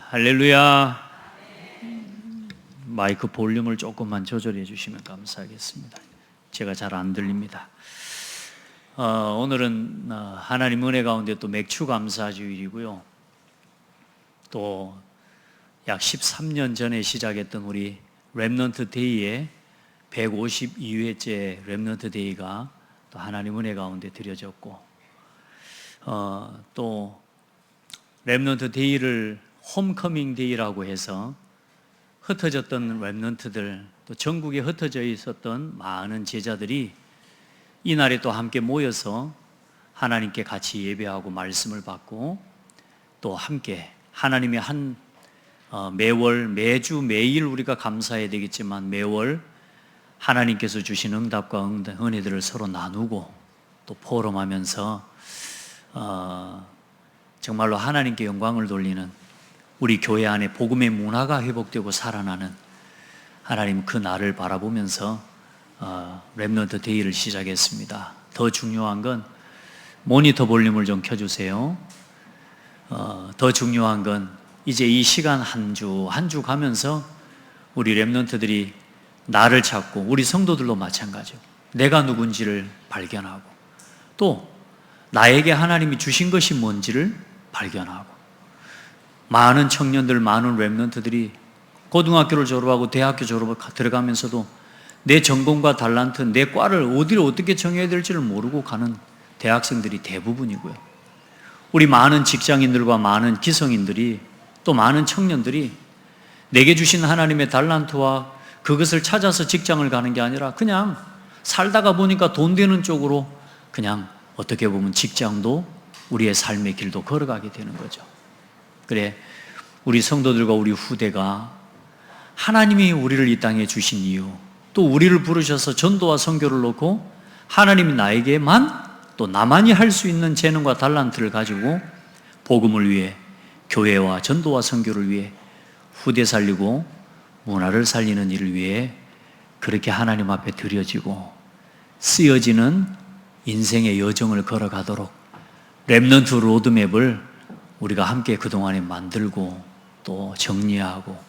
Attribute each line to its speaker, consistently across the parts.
Speaker 1: 할렐루야. 마이크 볼륨을 조금만 조절해 주시면 감사하겠습니다. 제가 잘 안 들립니다. 오늘은 하나님 은혜 가운데 또 맥주 감사 주일이고요. 또 약 13년 전에 시작했던 우리 렘넌트 데이의 152회째 렘넌트 데이가 또 하나님 은혜 가운데 드려졌고, 또 렘넌트 데이를 홈커밍 데이라고 해서 흩어졌던 렘넌트들, 또 전국에 흩어져 있었던 많은 제자들이 이날에 또 함께 모여서 하나님께 같이 예배하고 말씀을 받고, 또 함께 하나님의 매월, 매주, 매일 우리가 감사해야 되겠지만 매월 하나님께서 주신 응답과 은혜들을 서로 나누고 또 포럼하면서 정말로 하나님께 영광을 돌리는 우리 교회 안에 복음의 문화가 회복되고 살아나는 하나님 그 날을 바라보면서 렘넌트 데이를 시작했습니다. 더 중요한 건 모니터 볼륨을 좀 켜주세요. 더 중요한 건 이제 이 시간 한 주 가면서 우리 렘넌트들이 나를 찾고, 우리 성도들도 마찬가지고 내가 누군지를 발견하고, 또 나에게 하나님이 주신 것이 뭔지를 발견하고, 많은 청년들, 많은 렘넌트들이 고등학교를 졸업하고 대학교 졸업을 들어가면서도 내 전공과 달란트, 내 과를 어디를 어떻게 정해야 될지를 모르고 가는 대학생들이 대부분이고요. 우리 많은 직장인들과 많은 기성인들이, 또 많은 청년들이 내게 주신 하나님의 달란트와 그것을 찾아서 직장을 가는 게 아니라 그냥 살다가 보니까 돈 되는 쪽으로 그냥 어떻게 보면 직장도 우리의 삶의 길도 걸어가게 되는 거죠. 그래, 우리 성도들과 우리 후대가 하나님이 우리를 이 땅에 주신 이유, 또 우리를 부르셔서 전도와 선교를 놓고 하나님이 나에게만, 또 나만이 할 수 있는 재능과 달란트를 가지고 복음을 위해, 교회와 전도와 선교를 위해, 후대 살리고 문화를 살리는 일을 위해 그렇게 하나님 앞에 드려지고 쓰여지는 인생의 여정을 걸어가도록 렘넌트 로드맵을 우리가 함께 그동안에 만들고 또 정리하고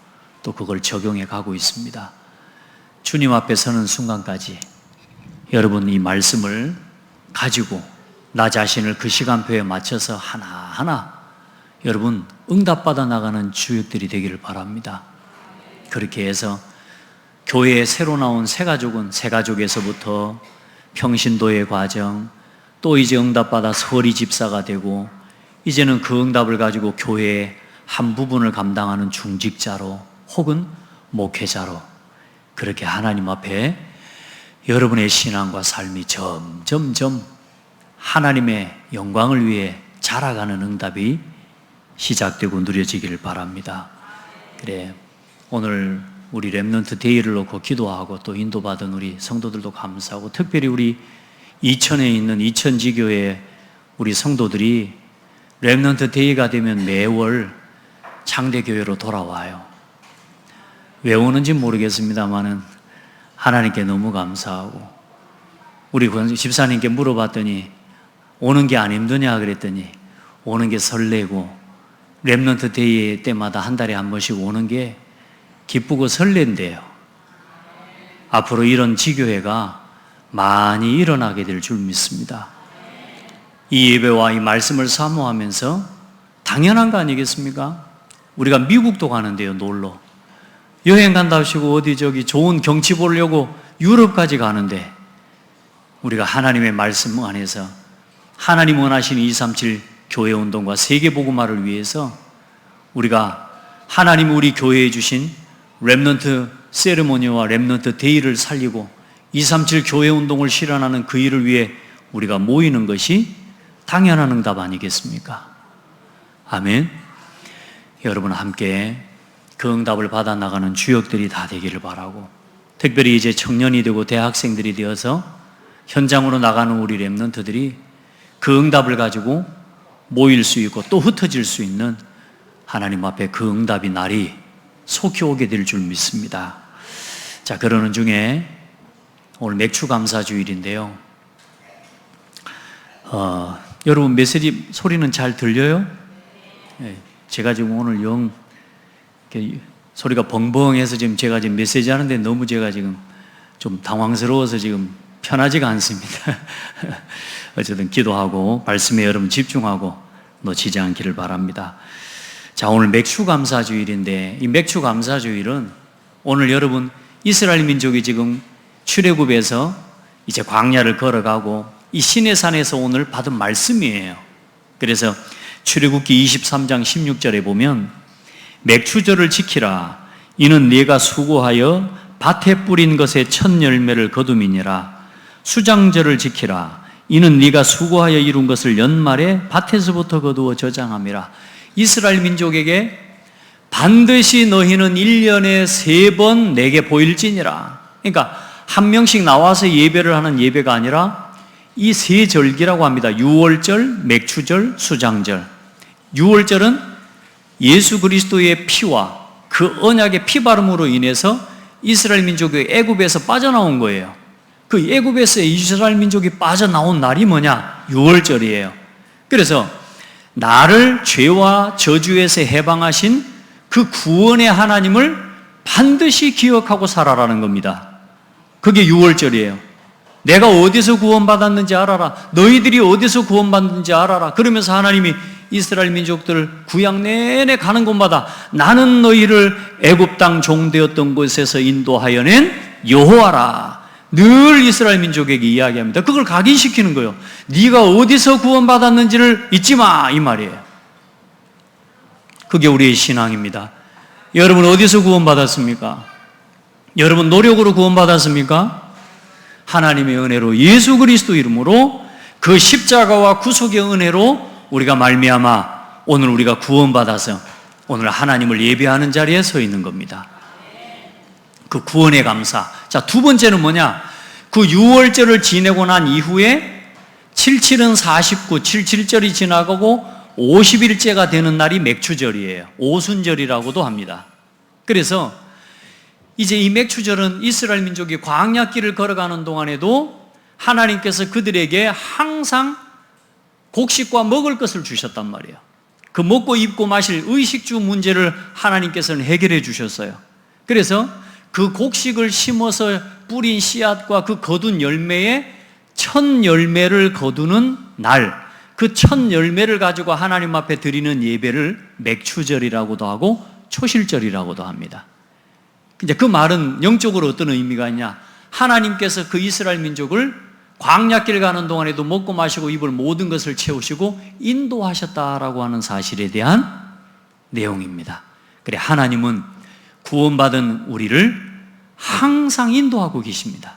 Speaker 1: 또 그걸 적용해 가고 있습니다. 주님 앞에 서는 순간까지 여러분 이 말씀을 가지고 나 자신을 그 시간표에 맞춰서 하나하나 여러분 응답받아 나가는 주역들이 되기를 바랍니다. 그렇게 해서 교회에 새로 나온 새가족은 새가족에서부터 평신도의 과정, 또 이제 응답받아 서리 집사가 되고, 이제는 그 응답을 가지고 교회의 한 부분을 감당하는 중직자로 혹은 목회자로, 그렇게 하나님 앞에 여러분의 신앙과 삶이 점점점 하나님의 영광을 위해 자라가는 응답이 시작되고 누려지기를 바랍니다. 그래, 오늘 우리 렘넌트 데이를 놓고 기도하고 또 인도받은 우리 성도들도 감사하고, 특별히 우리 이천에 있는 이천지교회 우리 성도들이 렘넌트 데이가 되면 매월 창대교회로 돌아와요. 왜 오는지 모르겠습니다만은 하나님께 너무 감사하고, 우리 집사님께 물어봤더니 오는 게 안 힘드냐 그랬더니 오는 게 설레고, 렘넌트 데이 때마다 한 달에 한 번씩 오는 게 기쁘고 설렌대요. 앞으로 이런 지교회가 많이 일어나게 될 줄 믿습니다. 이 예배와 이 말씀을 사모하면서 당연한 거 아니겠습니까? 우리가 미국도 가는데요, 놀러. 여행 간다 하시고 어디 좋은 경치 보려고 유럽까지 가는데, 우리가 하나님의 말씀 안에서 하나님 원하시는 237 교회 운동과 세계 복음화를 위해서 우리가 하나님 우리 교회에 주신 렘넌트 세레모니와 렘넌트 데이를 살리고 237 교회 운동을 실현하는 그 일을 위해 우리가 모이는 것이 당연한 응답 아니겠습니까? 아멘. 여러분 함께 그 응답을 받아 나가는 주역들이 다 되기를 바라고, 특별히 이제 청년이 되고 대학생들이 되어서 현장으로 나가는 우리 렘넌트들이 그 응답을 가지고 모일 수 있고 또 흩어질 수 있는 하나님 앞에 그 응답이 날이 속히 오게 될 줄 믿습니다. 자, 그러는 중에 오늘 맥주 감사 주일인데요. 여러분 메시지 소리는 잘 들려요? 네, 제가 지금 오늘 소리가 벙벙해서 지금 제가 지금 메시지 하는데 너무 제가 지금 좀 당황스러워서 지금 편하지가 않습니다. 어쨌든 기도하고 말씀에 여러분 집중하고 놓치지 않기를 바랍니다. 자, 오늘 맥추감사주일인데 이 맥추감사주일은 오늘 여러분 이스라엘 민족이 지금 출애굽에서 이제 광야를 걸어가고 이 시내산에서 오늘 받은 말씀이에요. 그래서 출애굽기 23장 16절에 보면 맥추절을 지키라. 이는 네가 수고하여 밭에 뿌린 것의 첫 열매를 거둠이니라. 수장절을 지키라. 이는 네가 수고하여 이룬 것을 연말에 밭에서부터 거두어 저장함이라. 이스라엘 민족에게 반드시 너희는 1년에 3번 내게 보일지니라. 그러니까 한 명씩 나와서 예배를 하는 예배가 아니라 이 세 절기라고 합니다. 유월절, 맥추절, 수장절. 유월절은 예수 그리스도의 피와 그 언약의 피바름으로 인해서 이스라엘 민족이 애굽에서 빠져나온 거예요. 그 애굽에서 이스라엘 민족이 빠져나온 날이 뭐냐? 유월절이에요. 그래서 나를 죄와 저주에서 해방하신 그 구원의 하나님을 반드시 기억하고 살아라는 겁니다. 그게 유월절이에요. 내가 어디서 구원받았는지 알아라. 너희들이 어디서 구원받는지 알아라. 그러면서 하나님이 이스라엘 민족들을 구약 내내 가는 곳마다 나는 너희를 애굽 땅 종되었던 곳에서 인도하여 낸 여호와라. 늘 이스라엘 민족에게 이야기합니다. 그걸 각인시키는 거예요. 네가 어디서 구원받았는지를 잊지 마, 이 말이에요. 그게 우리의 신앙입니다. 여러분 어디서 구원받았습니까? 여러분 노력으로 구원받았습니까? 하나님의 은혜로 예수 그리스도 이름으로 그 십자가와 구속의 은혜로 우리가 말미암아 오늘 우리가 구원받아서 오늘 하나님을 예배하는 자리에 서 있는 겁니다. 그 구원의 감사. 자, 두 번째는 뭐냐? 그 유월절을 지내고 난 이후에 77은 49, 77절이 지나가고 50일째가 되는 날이 맥추절이에요. 오순절이라고도 합니다. 그래서 이제 이 맥추절은 이스라엘 민족이 광야길을 걸어가는 동안에도 하나님께서 그들에게 항상 곡식과 먹을 것을 주셨단 말이에요. 그 먹고 입고 마실 의식주 문제를 하나님께서는 해결해 주셨어요. 그래서 그 곡식을 심어서 뿌린 씨앗과 그 거둔 열매의 첫 열매를 거두는 날, 그 첫 열매를 가지고 하나님 앞에 드리는 예배를 맥추절이라고도 하고 초실절이라고도 합니다. 이제 그 말은 영적으로 어떤 의미가 있냐? 하나님께서 그 이스라엘 민족을 광야길 가는 동안에도 먹고 마시고 입을 모든 것을 채우시고 인도하셨다라고 하는 사실에 대한 내용입니다. 그래, 하나님은 구원받은 우리를 항상 인도하고 계십니다.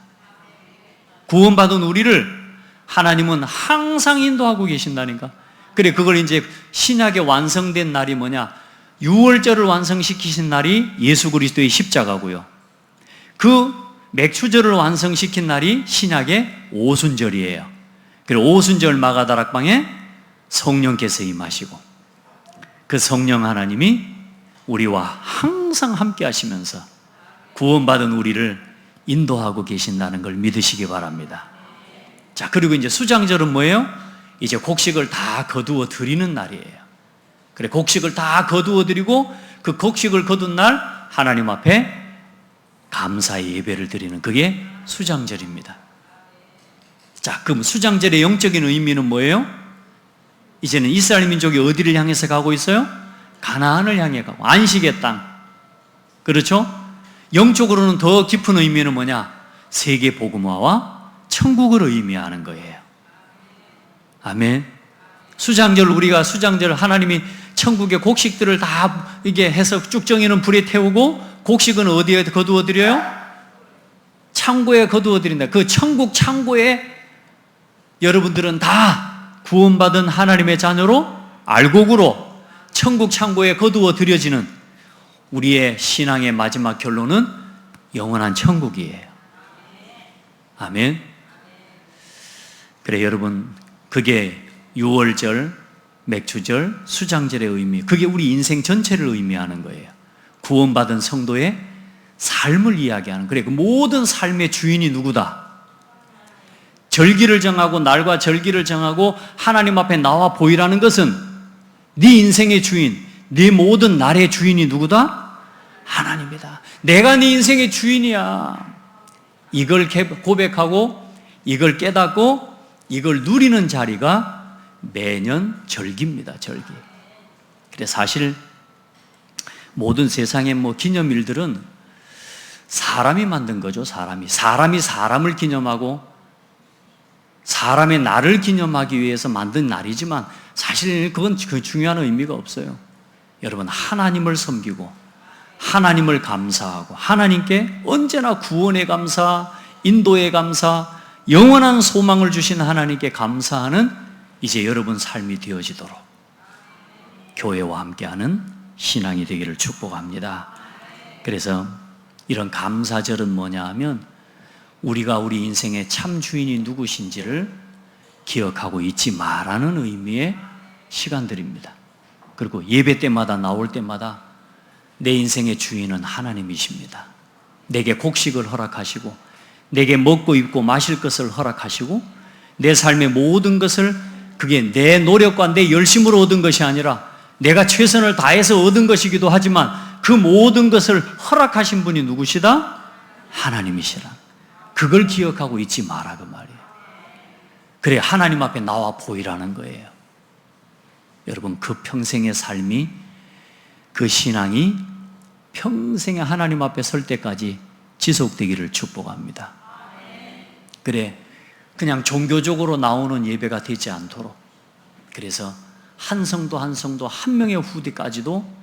Speaker 1: 구원받은 우리를 하나님은 항상 인도하고 계신다니까. 그래, 그걸 이제 신약에 완성된 날이 뭐냐? 유월절을 완성시키신 날이 예수 그리스도의 십자가고요. 그 맥추절을 완성시킨 날이 신약의 오순절이에요. 그리고 오순절 마가다락방에 성령께서 임하시고 그 성령 하나님이 우리와 항상 함께 하시면서 구원받은 우리를 인도하고 계신다는 걸 믿으시기 바랍니다. 자, 그리고 이제 수장절은 뭐예요? 이제 곡식을 다 거두어 드리는 날이에요. 그래, 곡식을 다 거두어 드리고 그 곡식을 거둔 날 하나님 앞에 감사의 예배를 드리는 그게 수장절입니다. 자, 그럼 수장절의 영적인 의미는 뭐예요? 이제는 이스라엘 민족이 어디를 향해서 가고 있어요? 가나안을 향해 가고 안식의 땅. 그렇죠? 영적으로는 더 깊은 의미는 뭐냐? 세계 복음화와 천국을 의미하는 거예요. 아멘. 수장절, 우리가 수장절 하나님이 천국의 곡식들을 다 이게 해서 쭉 정해놓은 불에 태우고 곡식은 어디에 거두어 드려요? 창고에 거두어 드린다. 그 천국 창고에 여러분들은 다 구원받은 하나님의 자녀로 알곡으로 천국 창고에 거두어 드려지는 우리의 신앙의 마지막 결론은 영원한 천국이에요. 아멘. 그래, 여러분, 그게 유월절, 맥추절, 수장절의 의미, 그게 우리 인생 전체를 의미하는 거예요. 구원받은 성도의 삶을 이야기하는, 그래, 그 모든 삶의 주인이 누구다? 절기를 정하고 날과 절기를 정하고 하나님 앞에 나와 보이라는 것은 네 인생의 주인, 네 모든 날의 주인이 누구다? 하나님이다. 내가 네 인생의 주인이야. 이걸 고백하고 이걸 깨닫고 이걸 누리는 자리가 매년 절기입니다. 절기. 그래 사실 모든 세상의 기념일들은 사람이 만든 거죠. 사람이 사람을 기념하고 사람의 날을 기념하기 위해서 만든 날이지만 사실 그건 그 중요한 의미가 없어요. 여러분, 하나님을 섬기고 하나님을 감사하고 하나님께 언제나 구원의 감사, 인도의 감사, 영원한 소망을 주신 하나님께 감사하는 이제 여러분 삶이 되어지도록 교회와 함께하는 신앙이 되기를 축복합니다. 그래서 이런 감사절은 뭐냐 하면 우리가 우리 인생의 참 주인이 누구신지를 기억하고 잊지 말라는 의미의 시간들입니다. 그리고 예배 때마다 나올 때마다 내 인생의 주인은 하나님이십니다. 내게 곡식을 허락하시고 내게 먹고 입고 마실 것을 허락하시고 내 삶의 모든 것을 그게 내 노력과 내 열심으로 얻은 것이 아니라 내가 최선을 다해서 얻은 것이기도 하지만 그 모든 것을 허락하신 분이 누구시다? 하나님이시라. 그걸 기억하고 있지 마라 그 말이에요. 그래 하나님 앞에 나와 보이라는 거예요. 여러분, 그 평생의 삶이, 그 신앙이 평생에 하나님 앞에 설 때까지 지속되기를 축복합니다. 그래 그냥 종교적으로 나오는 예배가 되지 않도록, 그래서 한 성도 한 성도 한 명의 후대까지도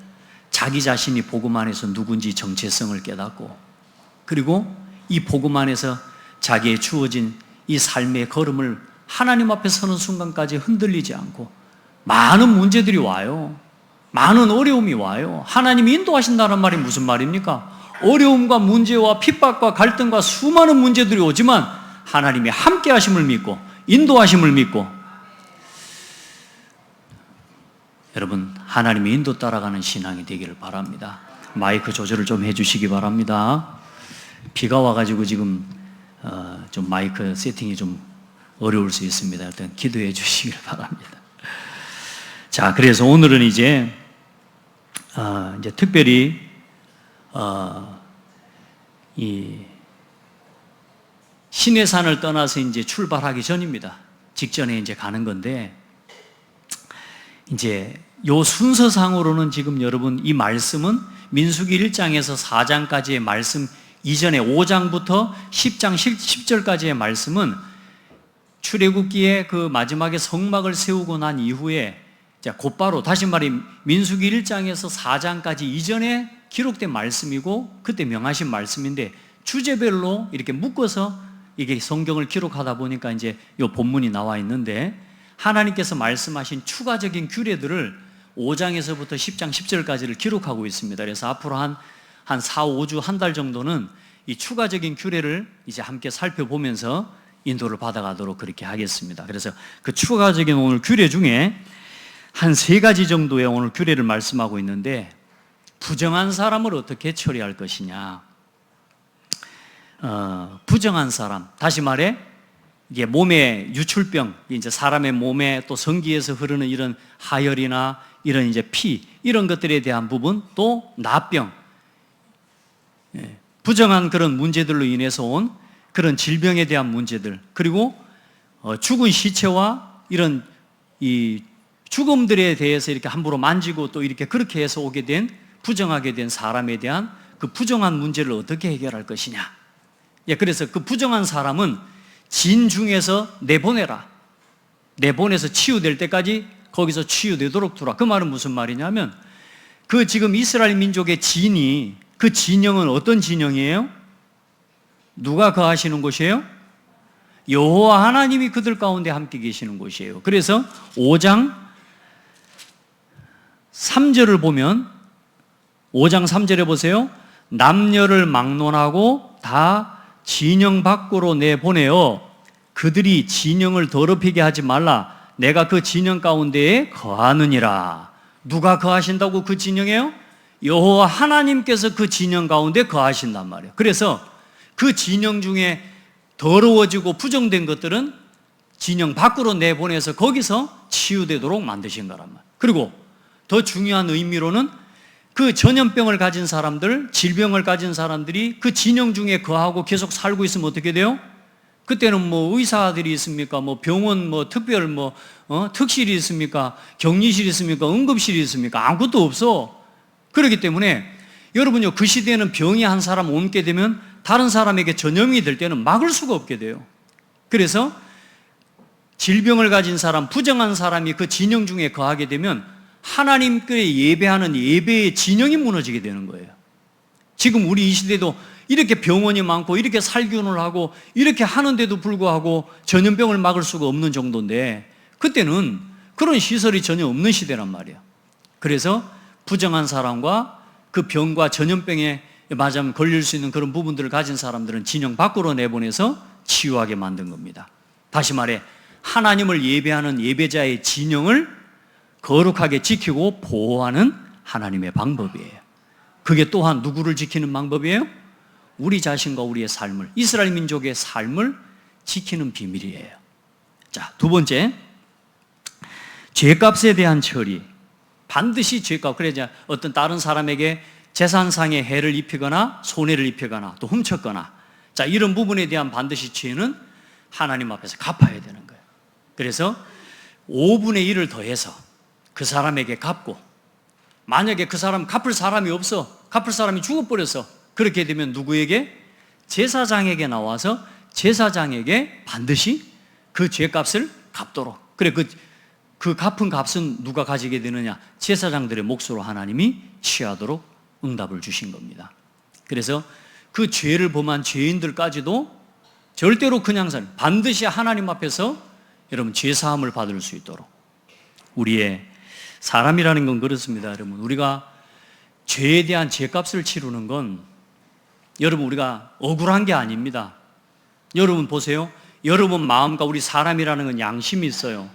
Speaker 1: 자기 자신이 복음 안에서 누군지 정체성을 깨닫고, 그리고 이 복음 안에서 자기의 주어진 이 삶의 걸음을 하나님 앞에 서는 순간까지 흔들리지 않고, 많은 문제들이 와요. 많은 어려움이 와요. 하나님이 인도하신다는 말이 무슨 말입니까? 어려움과 문제와 핍박과 갈등과 수많은 문제들이 오지만 하나님이 함께 하심을 믿고 인도하심을 믿고, 여러분 하나님의 인도 따라가는 신앙이 되기를 바랍니다. 마이크 조절을 좀 해주시기 바랍니다. 비가 와가지고 지금 좀 마이크 세팅이 좀 어려울 수 있습니다. 일단 기도해 주시길 바랍니다. 자, 그래서 오늘은 이제 특별히 이 시내산을 떠나서 이제 출발하기 전입니다. 직전에 이제 가는 건데, 이제 요 순서상으로는 지금 여러분 이 말씀은 민수기 1장에서 4장까지의 말씀 이전에 5장부터 10장 10절까지의 말씀은 출애굽기에 그 마지막에 성막을 세우고 난 이후에 곧바로 다시 말해 민수기 1장에서 4장까지 이전에 기록된 말씀이고 그때 명하신 말씀인데, 주제별로 이렇게 묶어서 이게 성경을 기록하다 보니까 이제 요 본문이 나와 있는데, 하나님께서 말씀하신 추가적인 규례들을 5장에서부터 10장 10절까지를 기록하고 있습니다. 그래서 앞으로 한 4, 5주, 한 달 정도는 이 추가적인 규례를 이제 함께 살펴보면서 인도를 받아가도록 그렇게 하겠습니다. 그래서 그 추가적인 오늘 규례 중에 한 3가지 정도의 오늘 규례를 말씀하고 있는데, 부정한 사람을 어떻게 처리할 것이냐. 부정한 사람, 다시 말해 이게 몸의 유출병, 이제 사람의 몸에 또 성기에서 흐르는 이런 하혈이나 이런 이제 피, 이런 것들에 대한 부분, 또 나병, 부정한 그런 문제들로 인해서 온 그런 질병에 대한 문제들, 그리고 죽은 시체와 이런 이 죽음들에 대해서 이렇게 함부로 만지고 또 이렇게 그렇게 해서 오게 된, 부정하게 된 사람에 대한 그 부정한 문제를 어떻게 해결할 것이냐. 그래서 그 부정한 사람은 진중에서 내보내라. 내보내서 치유될 때까지 거기서 치유되도록 두라. 그 말은 무슨 말이냐면, 그 지금 이스라엘 민족의 진이, 그 진영은 어떤 진영이에요? 누가 거하시는 곳이에요? 여호와 하나님이 그들 가운데 함께 계시는 곳이에요. 그래서 5장 3절을 보면, 5장 3절에 보세요. 남녀를 막론하고 다 진영 밖으로 내보내어 그들이 진영을 더럽히게 하지 말라. 내가 그 진영 가운데에 거하느니라. 누가 거하신다고 그 진영이에요? 여호와 하나님께서 그 진영 가운데 거하신단 말이에요. 그래서 그 진영 중에 더러워지고 부정된 것들은 진영 밖으로 내보내서 거기서 치유되도록 만드신 거란 말이에요. 그리고 더 중요한 의미로는 그 전염병을 가진 사람들, 질병을 가진 사람들이 그 진영 중에 거하고 계속 살고 있으면 어떻게 돼요? 그때는 뭐 의사들이 있습니까? 뭐 병원 뭐 특별 특실이 있습니까? 격리실이 있습니까? 응급실이 있습니까? 아무것도 없어. 그렇기 때문에 여러분요, 그 시대에는 병이 한 사람 옮게 되면 다른 사람에게 전염이 될 때는 막을 수가 없게 돼요. 그래서 질병을 가진 사람, 부정한 사람이 그 진영 중에 거하게 되면 하나님께 예배하는 예배의 진영이 무너지게 되는 거예요. 지금 우리 이 시대도 이렇게 병원이 많고 이렇게 살균을 하고 이렇게 하는데도 불구하고 전염병을 막을 수가 없는 정도인데, 그때는 그런 시설이 전혀 없는 시대란 말이에요. 그래서 부정한 사람과 그 병과 전염병에 맞으면 걸릴 수 있는 그런 부분들을 가진 사람들은 진영 밖으로 내보내서 치유하게 만든 겁니다. 다시 말해, 하나님을 예배하는 예배자의 진영을 거룩하게 지키고 보호하는 하나님의 방법이에요. 그게 또한 누구를 지키는 방법이에요? 우리 자신과 우리의 삶을, 이스라엘 민족의 삶을 지키는 비밀이에요. 자, 두 번째, 죄값에 대한 처리. 반드시 죄값. 그래야 어떤 다른 사람에게 재산상의 해를 입히거나 손해를 입히거나 또 훔쳤거나, 자, 이런 부분에 대한 반드시 죄는 하나님 앞에서 갚아야 되는 거예요. 그래서 5분의 1을 더해서 그 사람에게 갚고, 만약에 그 사람 갚을 사람이 없어, 갚을 사람이 죽어버렸어, 그렇게 되면 누구에게? 제사장에게 나와서 제사장에게 반드시 그 죄값을 갚도록. 그래, 그 갚은 값은 누가 가지게 되느냐? 제사장들의 몫으로 하나님이 취하도록 응답을 주신 겁니다. 그래서 그 죄를 범한 죄인들까지도 절대로 그냥 반드시 하나님 앞에서 여러분 죄사함을 받을 수 있도록. 우리의 사람이라는 건 그렇습니다. 여러분, 우리가 죄에 대한 죄값을 치르는 건 여러분 우리가 억울한 게 아닙니다. 여러분 보세요. 여러분 마음과 우리 사람이라는 건 양심이 있어요.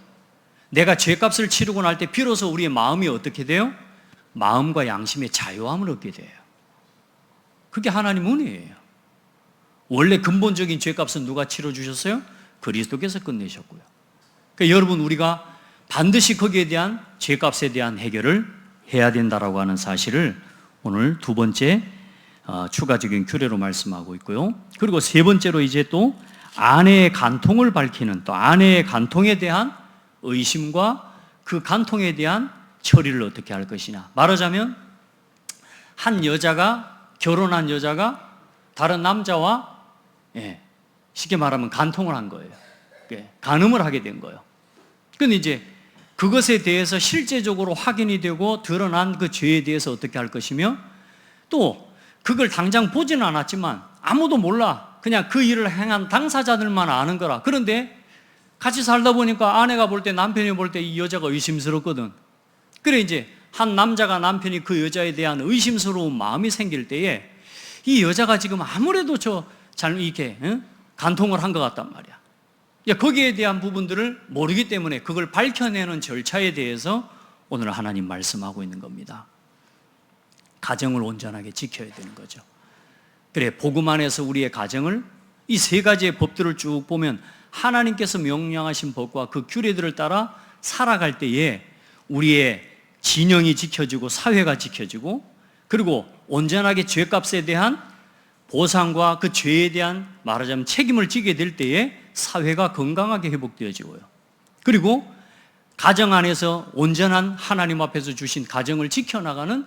Speaker 1: 내가 죄값을 치르고 날 때 비로소 우리의 마음이 어떻게 돼요? 마음과 양심의 자유함을 얻게 돼요. 그게 하나님 은혜예요. 원래 근본적인 죄값은 누가 치러주셨어요? 그리스도께서 끝내셨고요. 그러니까 여러분, 우리가 반드시 거기에 대한 죄값에 대한 해결을 해야 된다라고 하는 사실을 오늘 두 번째 추가적인 규례로 말씀하고 있고요. 그리고 세 번째로 이제 또 아내의 간통을 밝히는, 또 아내의 간통에 대한 의심과 그 간통에 대한 처리를 어떻게 할 것이냐. 말하자면 한 여자가, 결혼한 여자가 다른 남자와 쉽게 말하면 간통을 한 거예요. 간음을 하게 된 거예요. 근데 이제 그것에 대해서 실제적으로 확인이 되고 드러난 그 죄에 대해서 어떻게 할 것이며, 또 그걸 당장 보지는 않았지만 아무도 몰라. 그냥 그 일을 행한 당사자들만 아는 거라. 그런데 같이 살다 보니까 아내가 볼 때, 남편이 볼 때 이 여자가 의심스럽거든. 그래, 이제 한 남자가, 남편이 그 여자에 대한 의심스러운 마음이 생길 때에 이 여자가 지금 아무래도 잘 이렇게 간통을 한 것 같단 말이야. 거기에 대한 부분들을 모르기 때문에 그걸 밝혀내는 절차에 대해서 오늘 하나님 말씀하고 있는 겁니다. 가정을 온전하게 지켜야 되는 거죠. 그래, 복음 안에서 우리의 가정을, 이 세 가지의 법들을 쭉 보면 하나님께서 명령하신 법과 그 규례들을 따라 살아갈 때에 우리의 진영이 지켜지고 사회가 지켜지고, 그리고 온전하게 죄값에 대한 보상과 그 죄에 대한 말하자면 책임을 지게 될 때에 사회가 건강하게 회복되어지고요. 그리고 가정 안에서 온전한 하나님 앞에서 주신 가정을 지켜나가는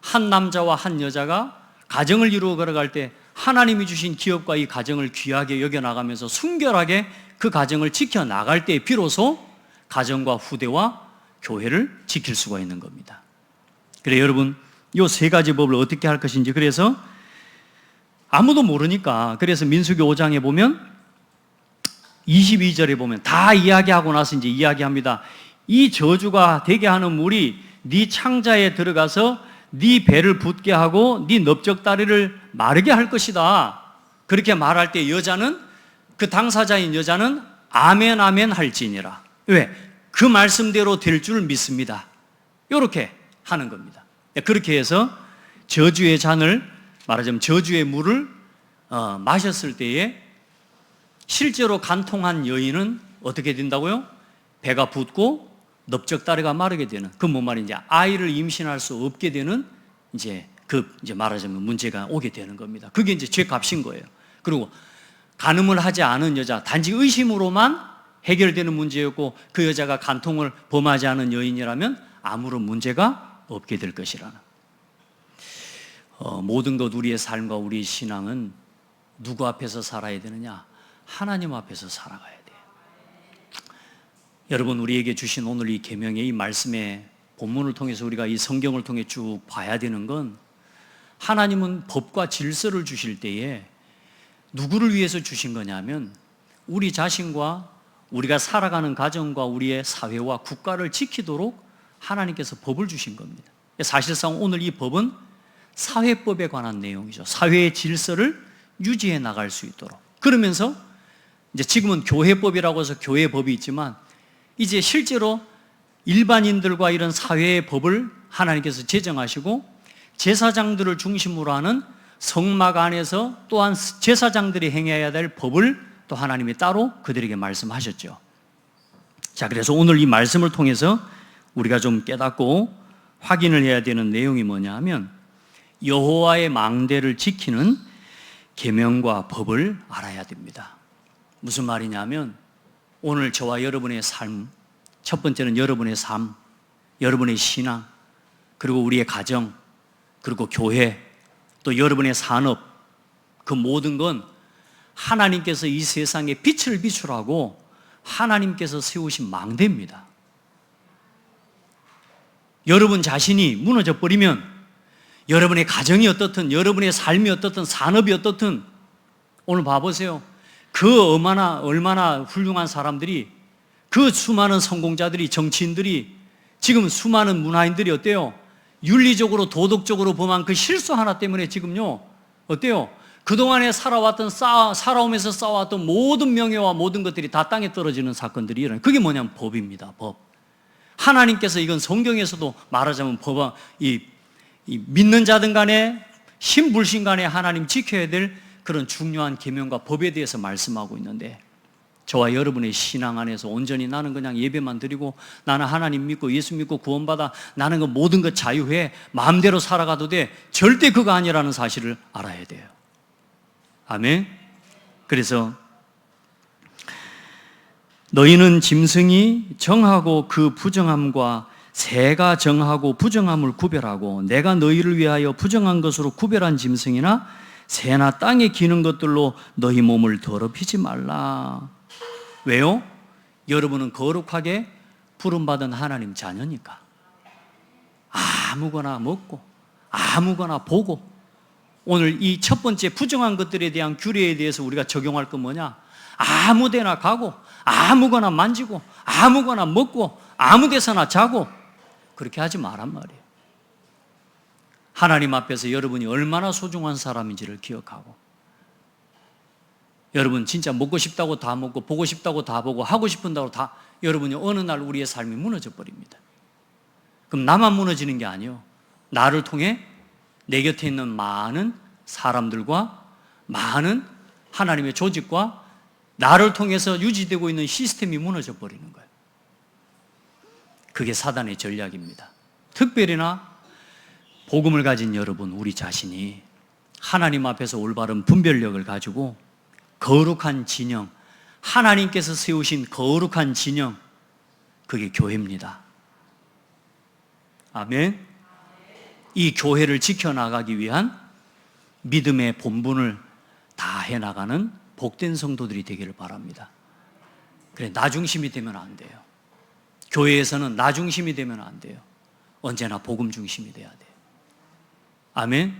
Speaker 1: 한 남자와 한 여자가 가정을 이루어 걸어갈 때 하나님이 주신 기업과 이 가정을 귀하게 여겨나가면서 순결하게 그 가정을 지켜나갈 때 비로소 가정과 후대와 교회를 지킬 수가 있는 겁니다. 그래, 여러분, 이 세 가지 법을 어떻게 할 것인지, 그래서 아무도 모르니까, 그래서 민수기 5장에 보면 22절에 보면 다 이야기하고 나서 이제 이야기합니다. 이 저주가 되게 하는 물이 네 창자에 들어가서 네 배를 붓게 하고 네 넓적다리를 마르게 할 것이다. 그렇게 말할 때 여자는, 그 당사자인 여자는 아멘 아멘 할지니라. 왜? 그 말씀대로 될 줄 믿습니다. 이렇게 하는 겁니다. 그렇게 해서 저주의 잔을, 말하자면 저주의 물을 마셨을 때에 실제로 간통한 여인은 어떻게 된다고요? 배가 붓고 넓적다리가 마르게 되는, 그 뭔 말인지, 아이를 임신할 수 없게 되는 이제 말하자면 문제가 오게 되는 겁니다. 그게 이제 죄값인 거예요. 그리고 간음을 하지 않은 여자, 단지 의심으로만 해결되는 문제였고 그 여자가 간통을 범하지 않은 여인이라면 아무런 문제가 없게 될 것이라는. 모든 것 우리의 삶과 우리의 신앙은 누구 앞에서 살아야 되느냐? 하나님 앞에서 살아가야 돼요. 여러분, 우리에게 주신 오늘 이 계명의 이 말씀의 본문을 통해서 우리가 이 성경을 통해 쭉 봐야 되는 건, 하나님은 법과 질서를 주실 때에 누구를 위해서 주신 거냐면 우리 자신과 우리가 살아가는 가정과 우리의 사회와 국가를 지키도록 하나님께서 법을 주신 겁니다. 사실상 오늘 이 법은 사회법에 관한 내용이죠. 사회의 질서를 유지해 나갈 수 있도록. 그러면서 이제 지금은 교회법이라고 해서 교회법이 있지만 이제 실제로 일반인들과 이런 사회의 법을 하나님께서 제정하시고 제사장들을 중심으로 하는 성막 안에서 또한 제사장들이 행해야 될 법을 또 하나님이 따로 그들에게 말씀하셨죠. 자, 그래서 오늘 이 말씀을 통해서 우리가 좀 깨닫고 확인을 해야 되는 내용이 뭐냐 하면 여호와의 망대를 지키는 계명과 법을 알아야 됩니다. 무슨 말이냐면 오늘 저와 여러분의 삶, 첫 번째는 여러분의 삶, 여러분의 신앙, 그리고 우리의 가정, 그리고 교회, 또 여러분의 산업, 그 모든 건 하나님께서 이 세상에 빛을 비추라고 하나님께서 세우신 망대입니다. 여러분 자신이 무너져 버리면 여러분의 가정이 어떻든, 여러분의 삶이 어떻든, 산업이 어떻든, 오늘 봐보세요. 그 얼마나 훌륭한 사람들이, 그 수많은 성공자들이, 정치인들이, 지금 수많은 문화인들이 어때요? 윤리적으로 도덕적으로 범한 그 실수 하나 때문에 지금요 어때요? 그동안에 살아오면서 쌓아왔던 모든 명예와 모든 것들이 다 땅에 떨어지는 사건들이 일어나요. 그게 뭐냐면 법입니다. 법. 하나님께서 이건 성경에서도 말하자면 법은 이 믿는 자든 간에 신불신 간에 하나님 지켜야 될 그런 중요한 계명과 법에 대해서 말씀하고 있는데, 저와 여러분의 신앙 안에서 온전히 나는 그냥 예배만 드리고 나는 하나님 믿고 예수 믿고 구원받아 나는 그 모든 것 자유해 마음대로 살아가도 돼, 절대 그거 아니라는 사실을 알아야 돼요. 아멘. 그래서 너희는 짐승이 정하고 그 부정함과 새가 정하고 부정함을 구별하고 내가 너희를 위하여 부정한 것으로 구별한 짐승이나 새나 땅에 기는 것들로 너희 몸을 더럽히지 말라. 왜요? 여러분은 거룩하게 부름받은 하나님 자녀니까. 아무거나 먹고 아무거나 보고. 오늘 이 첫 번째 부정한 것들에 대한 규례에 대해서 우리가 적용할 건 뭐냐? 아무 데나 가고 아무거나 만지고 아무거나 먹고 아무 데서나 자고 그렇게 하지 말란 말이에요. 하나님 앞에서 여러분이 얼마나 소중한 사람인지를 기억하고, 여러분 진짜 먹고 싶다고 다 먹고 보고 싶다고 다 보고 하고 싶은다고 다, 여러분이 어느 날 우리의 삶이 무너져 버립니다. 그럼 나만 무너지는 게 아니에요. 나를 통해 내 곁에 있는 많은 사람들과 많은 하나님의 조직과 나를 통해서 유지되고 있는 시스템이 무너져 버리는 거예요. 그게 사단의 전략입니다. 특별히나 복음을 가진 여러분, 우리 자신이 하나님 앞에서 올바른 분별력을 가지고 거룩한 진영, 하나님께서 세우신 거룩한 진영, 그게 교회입니다. 아멘. 이 교회를 지켜나가기 위한 믿음의 본분을 다 해나가는 복된 성도들이 되기를 바랍니다. 그래, 나 중심이 되면 안 돼요. 교회에서는 나 중심이 되면 안 돼요. 언제나 복음 중심이 돼야 돼요. 아멘.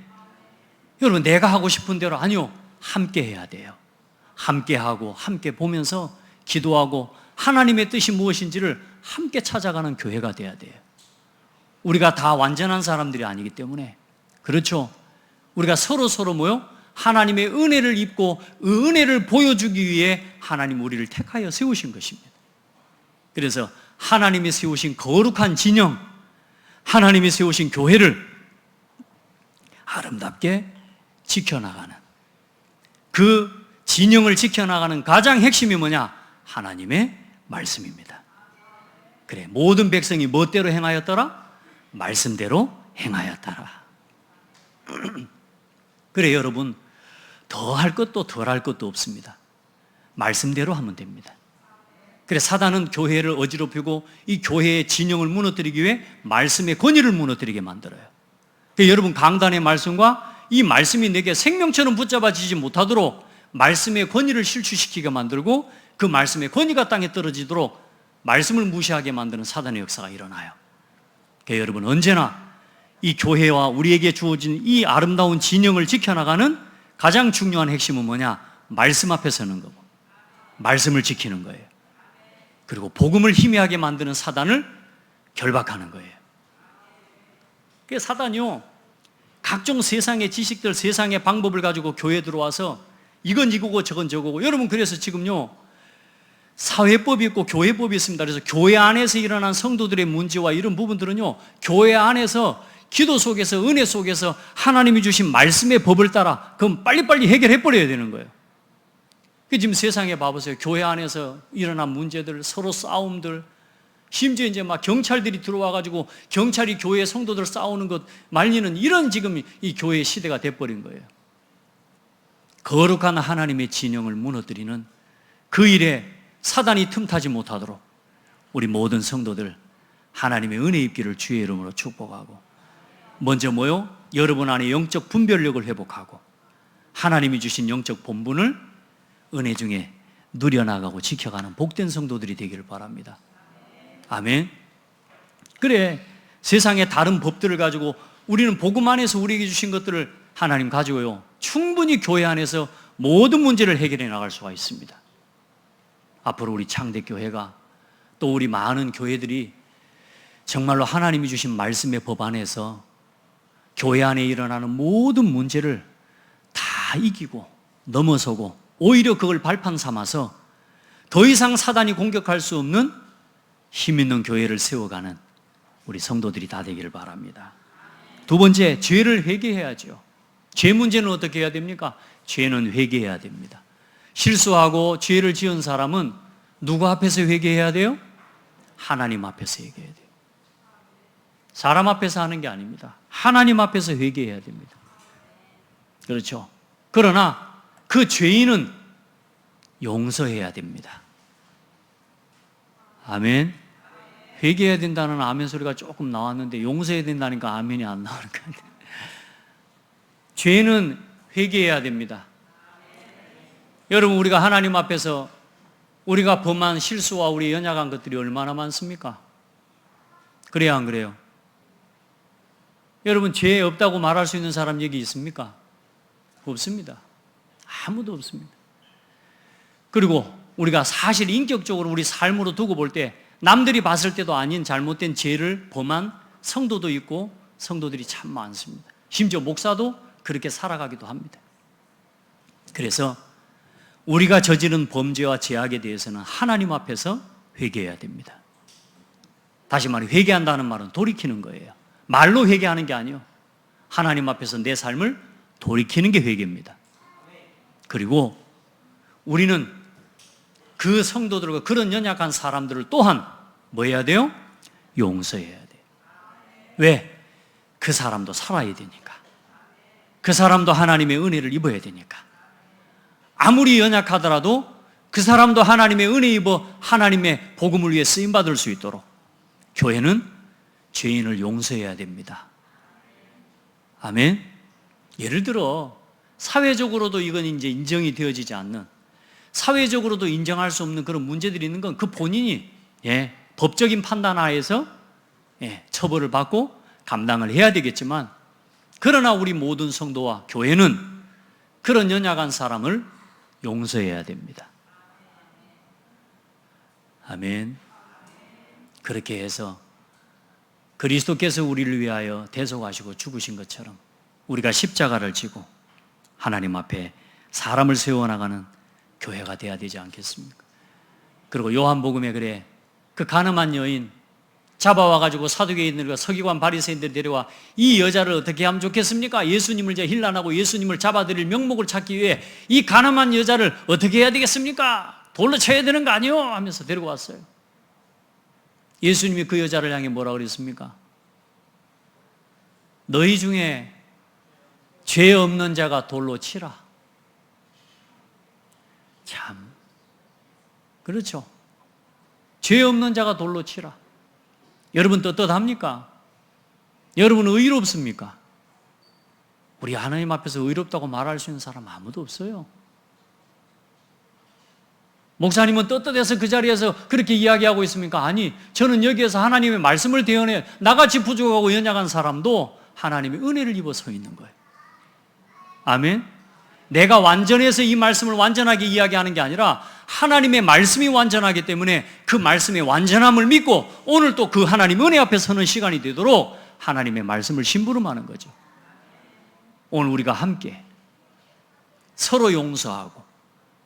Speaker 1: 여러분, 내가 하고 싶은 대로 아니요, 함께 해야 돼요. 함께 하고 함께 보면서 기도하고 하나님의 뜻이 무엇인지를 함께 찾아가는 교회가 돼야 돼요. 우리가 다 완전한 사람들이 아니기 때문에, 그렇죠, 우리가 서로 모여 하나님의 은혜를 입고 그 은혜를 보여주기 위해 하나님 우리를 택하여 세우신 것입니다. 그래서 하나님이 세우신 거룩한 진영, 하나님이 세우신 교회를 아름답게 지켜나가는, 그 진영을 지켜나가는 가장 핵심이 뭐냐? 하나님의 말씀입니다. 그래, 모든 백성이 멋대로 행하였더라? 말씀대로 행하였더라. 그래 여러분, 더 할 것도 덜 할 것도 없습니다. 말씀대로 하면 됩니다. 그래 사단은 교회를 어지럽히고 이 교회의 진영을 무너뜨리기 위해 말씀의 권위를 무너뜨리게 만들어요. 그래 여러분, 강단의 말씀과 이 말씀이 내게 생명처럼 붙잡아지지 못하도록 말씀의 권위를 실추시키게 만들고, 그 말씀의 권위가 땅에 떨어지도록 말씀을 무시하게 만드는 사단의 역사가 일어나요. 그래 여러분, 언제나 이 교회와 우리에게 주어진 이 아름다운 진영을 지켜나가는 가장 중요한 핵심은 뭐냐? 말씀 앞에 서는 거고 말씀을 지키는 거예요. 그리고 복음을 희미하게 만드는 사단을 결박하는 거예요. 그래서 사단이요, 각종 세상의 지식들, 세상의 방법을 가지고 교회에 들어와서 이건 이거고 저건 저거고. 여러분, 그래서 지금요 사회법이 있고 교회법이 있습니다. 그래서 교회 안에서 일어난 성도들의 문제와 이런 부분들은요, 교회 안에서 기도 속에서, 은혜 속에서 하나님이 주신 말씀의 법을 따라 그럼 빨리빨리 해결해 버려야 되는 거예요. 지금 세상에 봐보세요. 교회 안에서 일어난 문제들, 서로 싸움들, 심지어 이제 막 경찰들이 들어와가지고 경찰이 교회 성도들 싸우는 것 말리는 이런 지금 이 교회의 시대가 돼버린 거예요. 거룩한 하나님의 진영을 무너뜨리는 그 일에 사단이 틈타지 못하도록 우리 모든 성도들 하나님의 은혜 입기를 주의 이름으로 축복하고, 먼저 뭐요? 여러분 안에 영적 분별력을 회복하고 하나님이 주신 영적 본분을 은혜 중에 누려나가고 지켜가는 복된 성도들이 되기를 바랍니다. 아멘. 그래 세상의 다른 법들을 가지고 우리는 복음 안에서 우리에게 주신 것들을 하나님 가지고요 충분히 교회 안에서 모든 문제를 해결해 나갈 수가 있습니다. 앞으로 우리 창대교회가 또 우리 많은 교회들이 정말로 하나님이 주신 말씀의 법 안에서 교회 안에 일어나는 모든 문제를 다 이기고 넘어서고 오히려 그걸 발판 삼아서 더 이상 사단이 공격할 수 없는 힘 있는 교회를 세워가는 우리 성도들이 다 되기를 바랍니다. 두 번째, 죄를 회개해야죠. 죄 문제는 어떻게 해야 됩니까? 죄는 회개해야 됩니다. 실수하고 죄를 지은 사람은 누구 앞에서 회개해야 돼요? 하나님 앞에서 회개해야 돼요. 사람 앞에서 하는 게 아닙니다. 하나님 앞에서 회개해야 됩니다. 그렇죠? 그러나 그 죄인은 용서해야 됩니다. 아멘. 회개해야 된다는 아멘 소리가 조금 나왔는데 용서해야 된다니까 아멘이 안 나오는 것 같아요. 죄는 회개해야 됩니다. 여러분, 우리가 하나님 앞에서 우리가 범한 실수와 우리 연약한 것들이 얼마나 많습니까? 그래야 안 그래요? 여러분, 죄 없다고 말할 수 있는 사람 여기 있습니까? 없습니다. 아무도 없습니다. 그리고 우리가 사실 인격적으로 우리 삶으로 두고 볼 때 남들이 봤을 때도 아닌 잘못된 죄를 범한 성도도 있고 성도들이 참 많습니다. 심지어 목사도 그렇게 살아가기도 합니다. 그래서 우리가 저지른 범죄와 죄악에 대해서는 하나님 앞에서 회개해야 됩니다. 다시 말해, 회개한다는 말은 돌이키는 거예요. 말로 회개하는 게 아니에요. 하나님 앞에서 내 삶을 돌이키는 게 회개입니다. 그리고 우리는 그 성도들과 그런 연약한 사람들을 또한 뭐 해야 돼요? 용서해야 돼요. 왜? 그 사람도 살아야 되니까. 그 사람도 하나님의 은혜를 입어야 되니까. 아무리 연약하더라도 그 사람도 하나님의 은혜 입어 하나님의 복음을 위해 쓰임받을 수 있도록 교회는 죄인을 용서해야 됩니다. 아멘. 예를 들어 사회적으로도 이건 이제 인정이 되어지지 않는, 사회적으로도 인정할 수 없는 그런 문제들이 있는 건 그 본인이 법적인 판단 하에서 처벌을 받고 감당을 해야 되겠지만, 그러나 우리 모든 성도와 교회는 그런 연약한 사람을 용서해야 됩니다. 아멘. 그렇게 해서 그리스도께서 우리를 위하여 대속하시고 죽으신 것처럼 우리가 십자가를 지고 하나님 앞에 사람을 세워나가는 교회가 돼야 되지 않겠습니까? 그리고 요한복음에 그래, 그 가늠한 여인 잡아와가지고 사두개인들과 서기관 바리새인들 데려와 이 여자를 어떻게 하면 좋겠습니까? 예수님을 이제 힐난하고 예수님을 잡아들일 명목을 찾기 위해 이 가늠한 여자를 어떻게 해야 되겠습니까? 돌로 쳐야 되는 거 아니요? 하면서 데리고 왔어요. 예수님이 그 여자를 향해 뭐라 그랬습니까? 너희 중에 죄 없는 자가 돌로 치라. 참, 그렇죠. 죄 없는 자가 돌로 치라. 여러분 떳떳합니까? 여러분 의롭습니까? 우리 하나님 앞에서 의롭다고 말할 수 있는 사람 아무도 없어요. 목사님은 떳떳해서 그 자리에서 그렇게 이야기하고 있습니까? 아니, 저는 여기에서 하나님의 말씀을 대언해 나같이 부족하고 연약한 사람도 하나님의 은혜를 입어 서 있는 거예요. 아멘. 내가 완전해서 이 말씀을 완전하게 이야기하는 게 아니라 하나님의 말씀이 완전하기 때문에 그 말씀의 완전함을 믿고 오늘 또 그 하나님 은혜 앞에 서는 시간이 되도록 하나님의 말씀을 심부름하는 거죠. 오늘 우리가 함께 서로 용서하고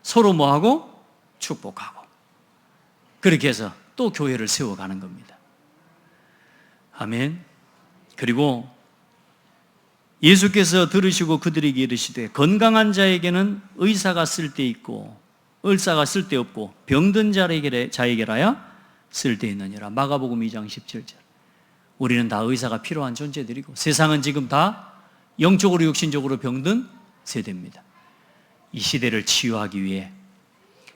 Speaker 1: 서로 뭐하고? 축복하고 그렇게 해서 또 교회를 세워가는 겁니다. 아멘. 그리고 예수께서 들으시고 그들에게 이르시되 건강한 자에게는 의사가 쓸데있고 을사가 쓸데없고 병든 자에게라야 쓸데있느니라. 마가복음 2장 17절. 우리는 다 의사가 필요한 존재들이고 세상은 지금 다 영적으로 육신적으로 병든 세대입니다. 이 시대를 치유하기 위해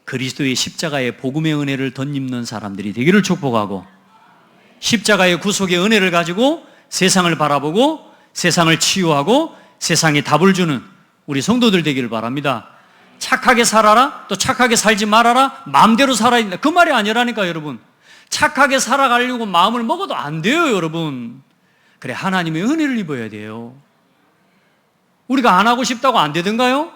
Speaker 1: 그리스도의 십자가의 복음의 은혜를 덧입는 사람들이 되기를 축복하고 십자가의 구속의 은혜를 가지고 세상을 바라보고 세상을 치유하고 세상에 답을 주는 우리 성도들 되기를 바랍니다. 착하게 살아라, 또 착하게 살지 말아라, 마음대로 살아야 된다. 그 말이 아니라니까 여러분. 착하게 살아가려고 마음을 먹어도 안 돼요 여러분. 그래, 하나님의 은혜를 입어야 돼요. 우리가 안 하고 싶다고 안 되던가요?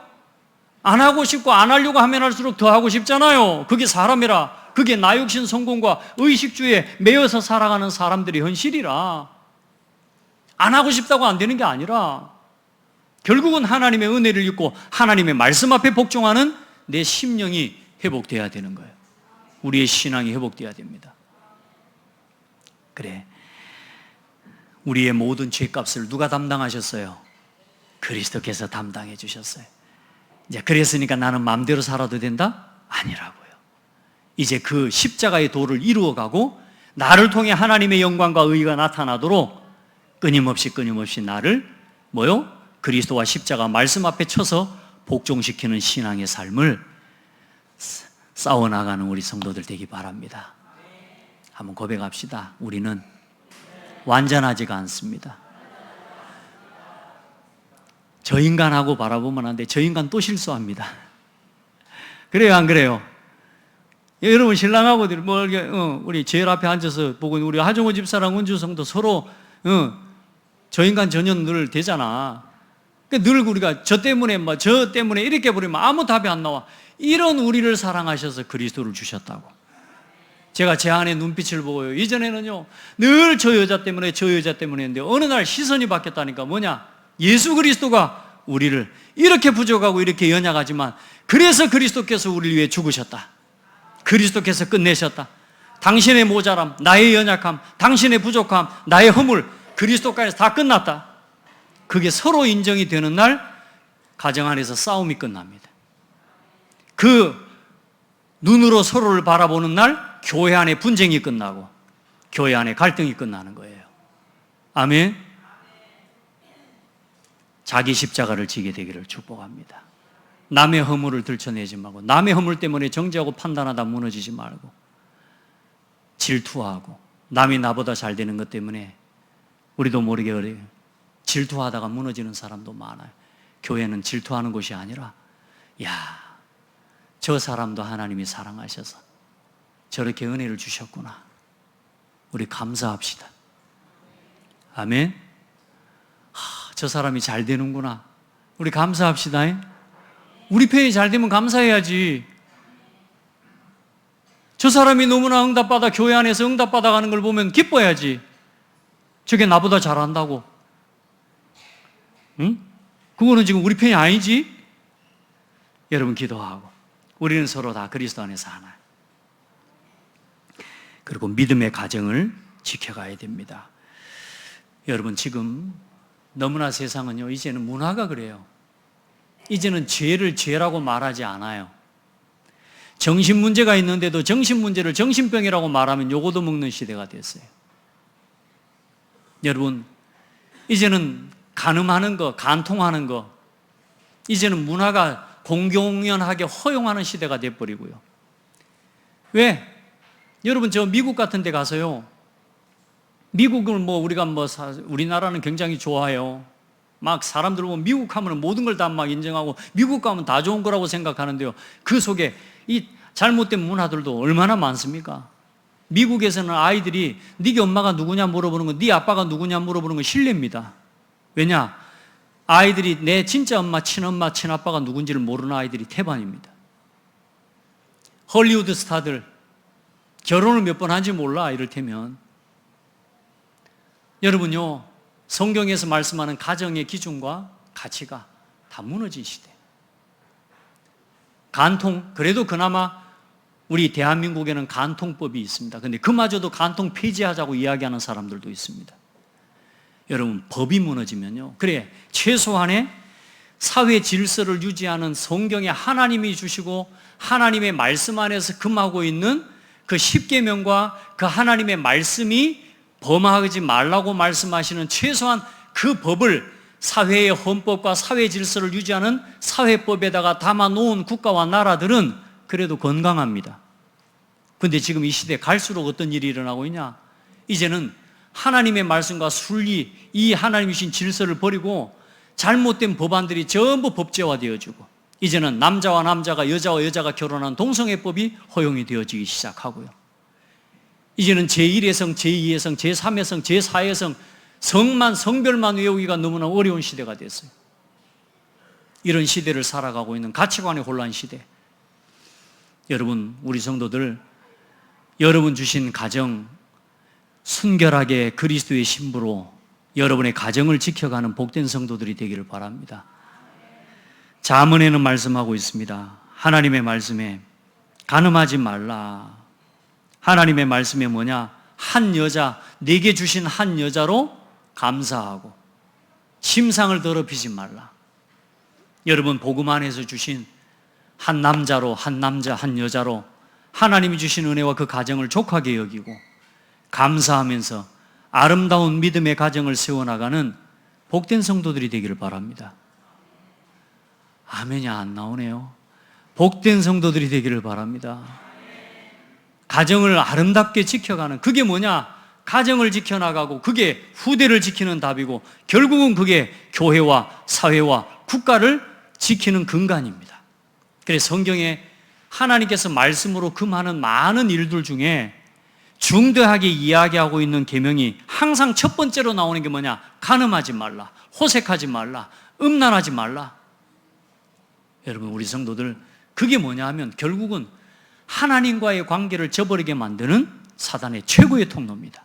Speaker 1: 안 하고 싶고 안 하려고 하면 할수록 더 하고 싶잖아요. 그게 사람이라. 그게 나 육신 성공과 의식주의에 매여서 살아가는 사람들의 현실이라. 안 하고 싶다고 안 되는 게 아니라 결국은 하나님의 은혜를 입고 하나님의 말씀 앞에 복종하는 내 심령이 회복돼야 되는 거예요. 우리의 신앙이 회복돼야 됩니다. 그래, 우리의 모든 죄값을 누가 담당하셨어요? 그리스도께서 담당해 주셨어요. 이제 그랬으니까 나는 마음대로 살아도 된다? 아니라고요. 이제 그 십자가의 도를 이루어가고 나를 통해 하나님의 영광과 의의가 나타나도록 끊임없이 나를 그리스도와 십자가 말씀 앞에 쳐서 복종시키는 신앙의 삶을 싸워나가는 우리 성도들 되기 바랍니다. 한번 고백합시다. 우리는 완전하지가 않습니다. 저 인간하고 바라보면 안 돼. 저 인간 또 실수합니다. 그래요, 안 그래요? 여러분 신랑하고 우리 제일 앞에 앉아서 보고 우리 하정우 집사랑 은주 성도 서로 저 인간 전혀 늘 되잖아. 늘 우리가 저 때문에 이렇게 부르면 아무 답이 안 나와. 이런 우리를 사랑하셔서 그리스도를 주셨다고. 제가 제 아내 눈빛을 보고요. 이전에는요 늘 저 여자 때문에 했는데 어느 날 시선이 바뀌었다니까. 뭐냐? 예수 그리스도가 우리를 이렇게 부족하고 이렇게 연약하지만 그래서 그리스도께서 우리를 위해 죽으셨다. 그리스도께서 끝내셨다. 당신의 모자람, 나의 연약함, 당신의 부족함, 나의 허물, 그리스도까지 다 끝났다. 그게 서로 인정이 되는 날 가정 안에서 싸움이 끝납니다. 그 눈으로 서로를 바라보는 날 교회 안에 분쟁이 끝나고 교회 안에 갈등이 끝나는 거예요. 아멘. 자기 십자가를 지게 되기를 축복합니다. 남의 허물을 들춰내지 말고 남의 허물 때문에 정죄하고 판단하다 무너지지 말고 질투하고 남이 나보다 잘 되는 것 때문에 우리도 모르게 그래요. 질투하다가 무너지는 사람도 많아요. 교회는 질투하는 곳이 아니라 저 사람도 하나님이 사랑하셔서 저렇게 은혜를 주셨구나. 우리 감사합시다. 아멘. 저 사람이 잘 되는구나. 우리 감사합시다. 우리 편이 잘 되면 감사해야지. 저 사람이 너무나 응답받아 교회 안에서 응답받아가는 걸 보면 기뻐야지. 저게 나보다 잘한다고. 응? 그거는 지금 우리 편이 아니지. 여러분 기도하고 우리는 서로 다 그리스도 안에서 하나. 그리고 믿음의 가정을 지켜가야 됩니다. 여러분 지금 너무나 세상은요 이제는 문화가 그래요. 이제는 죄를 죄라고 말하지 않아요. 정신 문제가 있는데도 정신 문제를 정신병이라고 말하면 요거도 먹는 시대가 됐어요. 여러분 이제는 간음하는 거, 간통하는 거, 이제는 문화가 공공연하게 허용하는 시대가 돼버리고요. 왜? 여러분, 저 미국 같은 데 가서요, 미국을 우리나라는 굉장히 좋아해요. 막 사람들 보면 미국 하면 모든 걸 다 막 인정하고 미국 가면 다 좋은 거라고 생각하는데요, 그 속에 이 잘못된 문화들도 얼마나 많습니까? 미국에서는 아이들이 네가 엄마가 누구냐 물어보는 건, 네 아빠가 누구냐 물어보는 건 실례입니다. 왜냐? 아이들이 내 진짜 엄마, 친엄마, 친아빠가 누군지를 모르는 아이들이 태반입니다. 헐리우드 스타들 결혼을 몇 번 한지 몰라 이를테면, 여러분요, 성경에서 말씀하는 가정의 기준과 가치가 다 무너진 시대. 간통, 그래도 그나마 우리 대한민국에는 간통법이 있습니다. 그런데 그마저도 간통 폐지하자고 이야기하는 사람들도 있습니다. 여러분, 법이 무너지면요, 그래, 최소한의 사회 질서를 유지하는 성경에 하나님이 주시고 하나님의 말씀 안에서 금하고 있는 그 십계명과 그 하나님의 말씀이 범하지 말라고 말씀하시는 최소한 그 법을 사회의 헌법과 사회 질서를 유지하는 사회법에다가 담아놓은 국가와 나라들은 그래도 건강합니다. 그런데 지금 이 시대에 갈수록 어떤 일이 일어나고 있냐? 이제는 하나님의 말씀과 순리, 이 하나님이 주신 질서를 버리고 잘못된 법안들이 전부 법제화되어지고, 이제는 남자와 남자가, 여자와 여자가 결혼한 동성애법이 허용이 되어지기 시작하고요. 이제는 제1의 성, 제2의 성, 제3의 성, 제4의 성, 성별만 외우기가 너무나 어려운 시대가 됐어요. 이런 시대를 살아가고 있는 가치관의 혼란 시대. 여러분, 우리 성도들, 여러분 주신 가정, 순결하게 그리스도의 신부로 여러분의 가정을 지켜가는 복된 성도들이 되기를 바랍니다. 잠언에는 말씀하고 있습니다. 하나님의 말씀에 간음하지 말라. 하나님의 말씀에 뭐냐? 한 여자, 내게 주신 한 여자로 감사하고 심상을 더럽히지 말라. 여러분, 복음 안에서 주신 한 남자로, 한 남자, 한 여자로 하나님이 주신 은혜와 그 가정을 족하게 여기고 감사하면서 아름다운 믿음의 가정을 세워나가는 복된 성도들이 되기를 바랍니다. 아멘이 안 나오네요. 복된 성도들이 되기를 바랍니다. 가정을 아름답게 지켜가는, 그게 뭐냐? 가정을 지켜나가고 그게 후대를 지키는 답이고, 결국은 그게 교회와 사회와 국가를 지키는 근간입니다. 그래서 성경에 하나님께서 말씀으로 금하는 많은 일들 중에 중대하게 이야기하고 있는 계명이 항상 첫 번째로 나오는 게 뭐냐? 간음하지 말라, 호색하지 말라, 음란하지 말라. 여러분, 우리 성도들, 그게 뭐냐 하면 결국은 하나님과의 관계를 저버리게 만드는 사단의 최고의 통로입니다.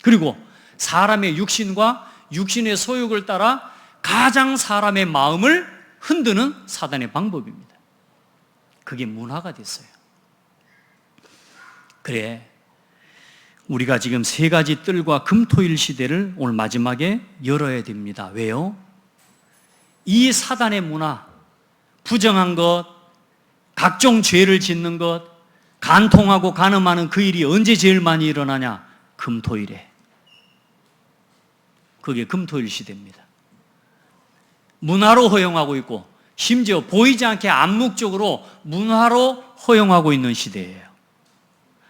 Speaker 1: 그리고 사람의 육신과 육신의 소욕을 따라 가장 사람의 마음을 흔드는 사단의 방법입니다. 그게 문화가 됐어요. 그래, 우리가 지금 세 가지 뜰과 금토일 시대를 오늘 마지막에 열어야 됩니다. 왜요? 이 사단의 문화, 부정한 것, 각종 죄를 짓는 것, 간통하고 간음하는 그 일이 언제 제일 많이 일어나냐? 금토일에. 그게 금토일 시대입니다. 문화로 허용하고 있고, 심지어 보이지 않게 암묵적으로 문화로 허용하고 있는 시대예요.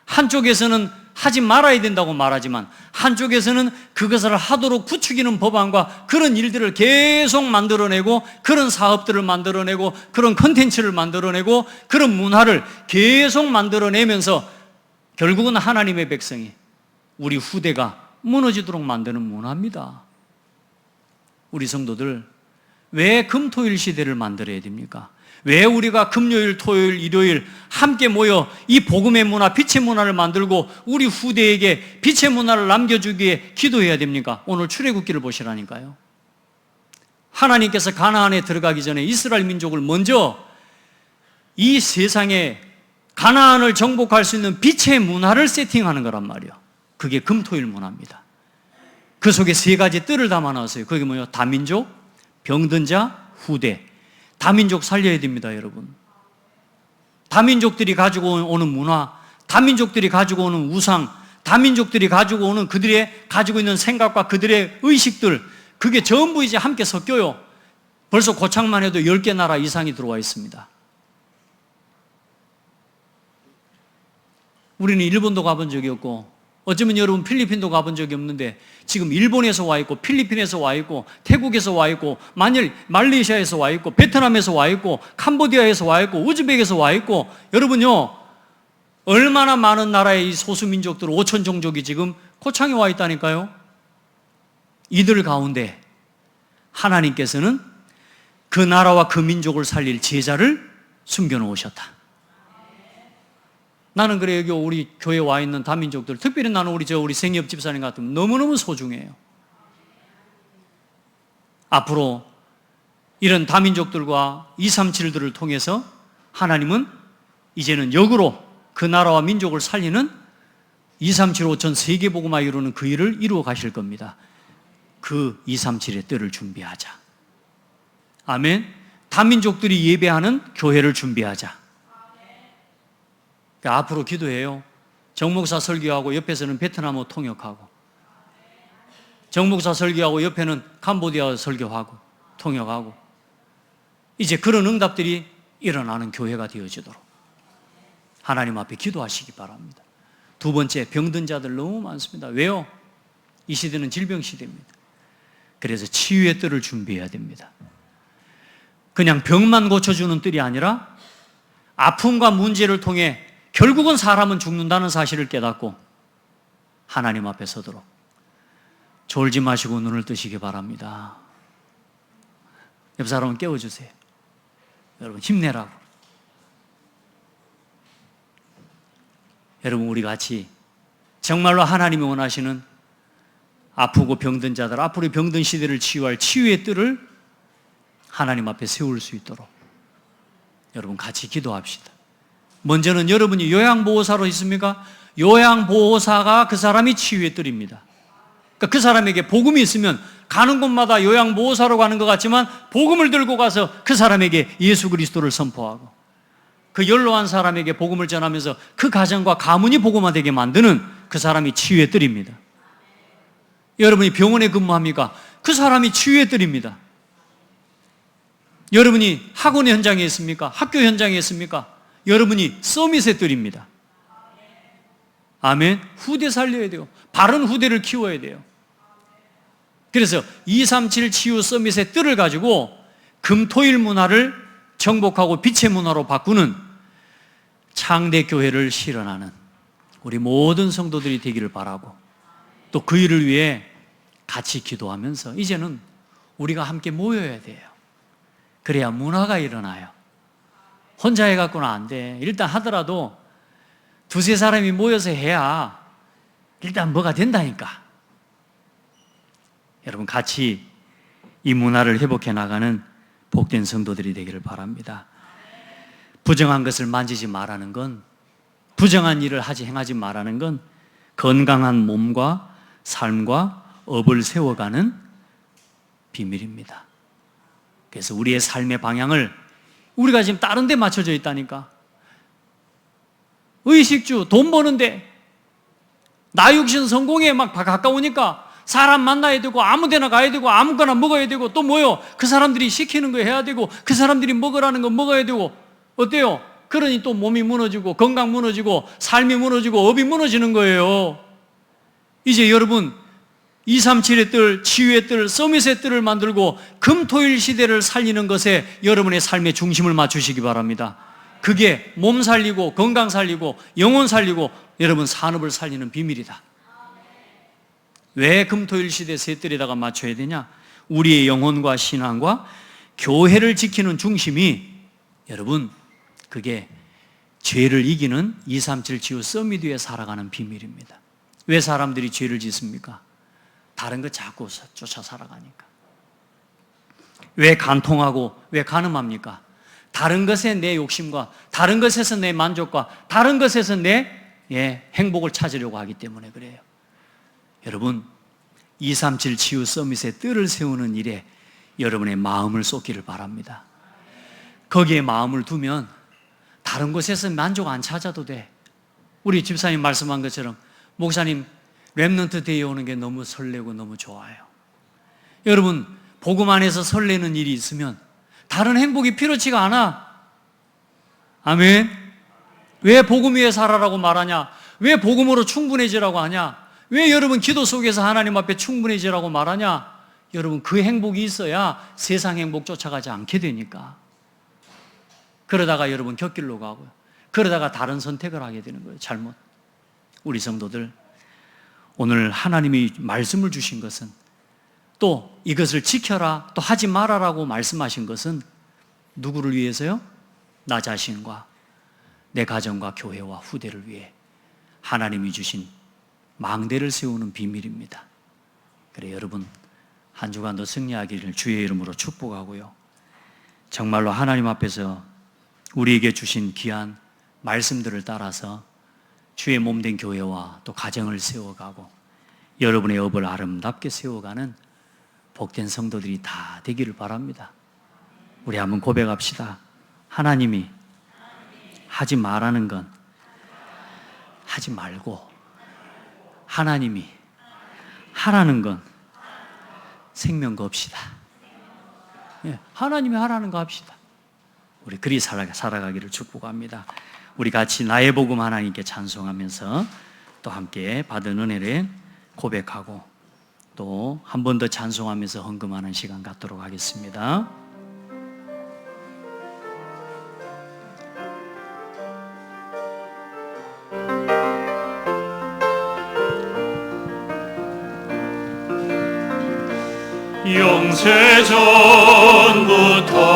Speaker 1: 한쪽에서는 하지 말아야 된다고 말하지만 한쪽에서는 그것을 하도록 부추기는 법안과 그런 일들을 계속 만들어내고, 그런 사업들을 만들어내고, 그런 컨텐츠를 만들어내고, 그런 문화를 계속 만들어내면서 결국은 하나님의 백성이, 우리 후대가 무너지도록 만드는 문화입니다. 우리 성도들, 왜 금토일 시대를 만들어야 됩니까? 왜 우리가 금요일, 토요일, 일요일 함께 모여 이 복음의 문화, 빛의 문화를 만들고 우리 후대에게 빛의 문화를 남겨주기에 기도해야 됩니까? 오늘 출애굽기를 보시라니까요. 하나님께서 가나안에 들어가기 전에 이스라엘 민족을 먼저 이 세상에 가나안을 정복할 수 있는 빛의 문화를 세팅하는 거란 말이에요. 그게 금토일 문화입니다. 그 속에 세 가지 뜰을 담아 놨어요. 그게 뭐예요? 다민족, 병든 자, 후대. 다민족 살려야 됩니다, 여러분. 다민족들이 가지고 오는 문화, 다민족들이 가지고 오는 우상, 다민족들이 가지고 오는 그들의 가지고 있는 생각과 그들의 의식들, 그게 전부 이제 함께 섞여요. 벌써 고창만 해도 10개 나라 이상이 들어와 있습니다. 우리는 일본도 가본 적이 없고, 어쩌면 여러분 필리핀도 가본 적이 없는데 지금 일본에서 와 있고, 필리핀에서 와 있고, 태국에서 와 있고, 말레이시아에서 와 있고, 베트남에서 와 있고, 캄보디아에서 와 있고, 우즈벡에서 와 있고, 여러분요, 얼마나 많은 나라의 이 소수민족들 5천 종족이 지금 고창에 와 있다니까요. 이들 가운데 하나님께서는 그 나라와 그 민족을 살릴 제자를 숨겨놓으셨다. 나는 그래, 여기 우리 교회에 와 있는 다민족들, 특별히 나는 우리 생협 집사님 같으면 너무너무 소중해요. 앞으로 이런 다민족들과 237들을 통해서 하나님은 이제는 역으로 그 나라와 민족을 살리는 2375전 세계복음화 이루는 그 일을 이루어 가실 겁니다. 그 237의 때를 준비하자. 아멘. 다민족들이 예배하는 교회를 준비하자. 그러니까 앞으로 기도해요. 정목사 설교하고 옆에서는 베트남어 통역하고, 정목사 설교하고 옆에는 캄보디아 설교하고 통역하고, 이제 그런 응답들이 일어나는 교회가 되어지도록 하나님 앞에 기도하시기 바랍니다. 두 번째, 병든 자들 너무 많습니다. 왜요? 이 시대는 질병 시대입니다. 그래서 치유의 뜰을 준비해야 됩니다. 그냥 병만 고쳐주는 뜰이 아니라 아픔과 문제를 통해 결국은 사람은 죽는다는 사실을 깨닫고 하나님 앞에 서도록 졸지 마시고 눈을 뜨시기 바랍니다. 옆 사람은 깨워주세요. 여러분 힘내라고. 여러분 우리 같이 정말로 하나님이 원하시는 아프고 병든 자들, 앞으로 병든 시대를 치유할 치유의 뜰을 하나님 앞에 세울 수 있도록 여러분 같이 기도합시다. 먼저는 여러분이 요양보호사로 있습니까? 요양보호사가 그 사람이 치유의 뜰입니다. 그러니까 그 사람에게 복음이 있으면 가는 곳마다 요양보호사로 가는 것 같지만 복음을 들고 가서 그 사람에게 예수 그리스도를 선포하고, 그 연로한 사람에게 복음을 전하면서 그 가정과 가문이 복음화되게 만드는 그 사람이 치유의 뜰입니다. 여러분이 병원에 근무합니까? 그 사람이 치유의 뜰입니다. 여러분이 학원 현장에 있습니까? 학교 현장에 있습니까? 여러분이 서밋의 뜰입니다. 아멘. 후대 살려야 돼요. 바른 후대를 키워야 돼요. 그래서 237 치유 서밋의 뜰을 가지고 금토일 문화를 정복하고 빛의 문화로 바꾸는 창대 교회를 실현하는 우리 모든 성도들이 되기를 바라고, 또 그 일을 위해 같이 기도하면서 이제는 우리가 함께 모여야 돼요. 그래야 문화가 일어나요. 혼자 해갖고는 안 돼. 일단 하더라도 두세 사람이 모여서 해야 일단 뭐가 된다니까. 여러분 같이 이 문화를 회복해 나가는 복된 성도들이 되기를 바랍니다. 부정한 것을 만지지 말라는 건, 부정한 일을 행하지 말라는 건 건강한 몸과 삶과 업을 세워가는 비밀입니다. 그래서 우리의 삶의 방향을 우리가 지금 다른 데 맞춰져 있다니까. 의식주, 돈 버는데, 나 육신 성공에 막 가까우니까 사람 만나야 되고 아무 데나 가야 되고 아무거나 먹어야 되고, 또 뭐요? 그 사람들이 시키는 거 해야 되고 그 사람들이 먹으라는 거 먹어야 되고, 어때요? 그러니 또 몸이 무너지고 건강 무너지고 삶이 무너지고 업이 무너지는 거예요. 이제 여러분 237의 뜰, 치유의 뜰, 서밋의 뜰을 만들고 금토일 시대를 살리는 것에 여러분의 삶의 중심을 맞추시기 바랍니다. 그게 몸 살리고 건강 살리고 영혼 살리고 여러분 산업을 살리는 비밀이다. 왜 금토일 시대 세 뜰에다가 맞춰야 되냐? 우리의 영혼과 신앙과 교회를 지키는 중심이, 여러분 그게 죄를 이기는 237 치유 서밋 위에 살아가는 비밀입니다. 왜 사람들이 죄를 짓습니까? 다른 거 자꾸 쫓아 살아가니까. 왜 간통하고 왜 간음합니까? 다른 것에 내 욕심과 다른 것에서 내 만족과 다른 것에서 내 행복을 찾으려고 하기 때문에 그래요. 여러분 237 치유 서밋의 뜰을 세우는 일에 여러분의 마음을 쏟기를 바랍니다. 거기에 마음을 두면 다른 곳에서 만족 안 찾아도 돼. 우리 집사님 말씀한 것처럼, 목사님 렘넌트 데이에 오는 게 너무 설레고 너무 좋아요. 여러분, 복음 안에서 설레는 일이 있으면 다른 행복이 필요치가 않아. 아멘. 왜 복음 위에 살아라고 말하냐? 왜 복음으로 충분해지라고 하냐? 왜 여러분 기도 속에서 하나님 앞에 충분해지라고 말하냐? 여러분, 그 행복이 있어야 세상 행복 쫓아가지 않게 되니까. 그러다가 여러분 곁길로 가고요. 그러다가 다른 선택을 하게 되는 거예요. 잘못. 우리 성도들, 오늘 하나님이 말씀을 주신 것은, 또 이것을 지켜라, 또 하지 말아라고 말씀하신 것은 누구를 위해서요? 나 자신과 내 가정과 교회와 후대를 위해 하나님이 주신 망대를 세우는 비밀입니다. 그래, 여러분, 한 주간도 승리하기를 주의 이름으로 축복하고요. 정말로 하나님 앞에서 우리에게 주신 귀한 말씀들을 따라서 주의 몸된 교회와 또 가정을 세워가고 여러분의 업을 아름답게 세워가는 복된 성도들이 다 되기를 바랍니다. 우리 한번 고백합시다. 하나님이 하지 말라는 건 하지 말고, 하나님이 하라는 건 생명 겁시다. 하나님이 하라는 거 합시다. 우리 그리 살아가기를 축복합니다. 우리 같이 나의 복음 하나님께 찬송하면서 또 함께 받은 은혜를 고백하고 또 한 번 더 찬송하면서 헌금하는 시간 갖도록 하겠습니다.
Speaker 2: 영세전부터